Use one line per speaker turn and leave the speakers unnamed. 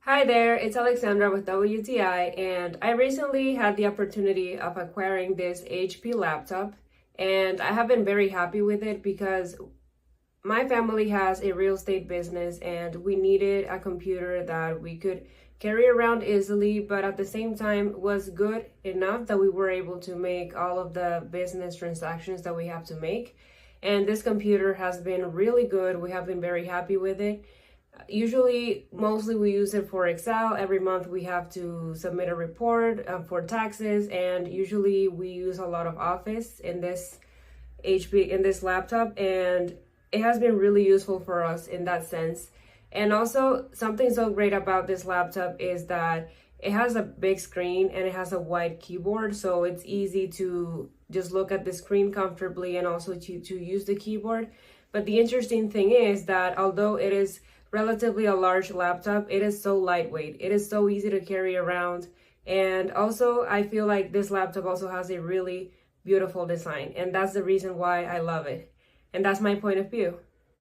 Hi there, it's Alexandra with WTI, and I recently had the opportunity of acquiring this HP laptop, and I have been very happy with it because my family has a real estate business and we needed a computer that we could carry around easily, but at the same time was good enough that we were able to make all of the business transactions that we have to make. And this computer has been really good. We have been very happy with it. Mostly we use it for Excel. Every month we have to submit a report for taxes, and usually we use a lot of Office in this laptop, and it has been really useful for us in that sense. And also something so great about this laptop is that it has a big screen and it has a wide keyboard, so it's easy to just look at the screen comfortably and also to use the keyboard. But the interesting thing is that although it is relatively a large laptop, it is so lightweight. It is so easy to carry around. And also, I feel like this laptop also has a really beautiful design, and that's the reason why I love it. And that's my point of view.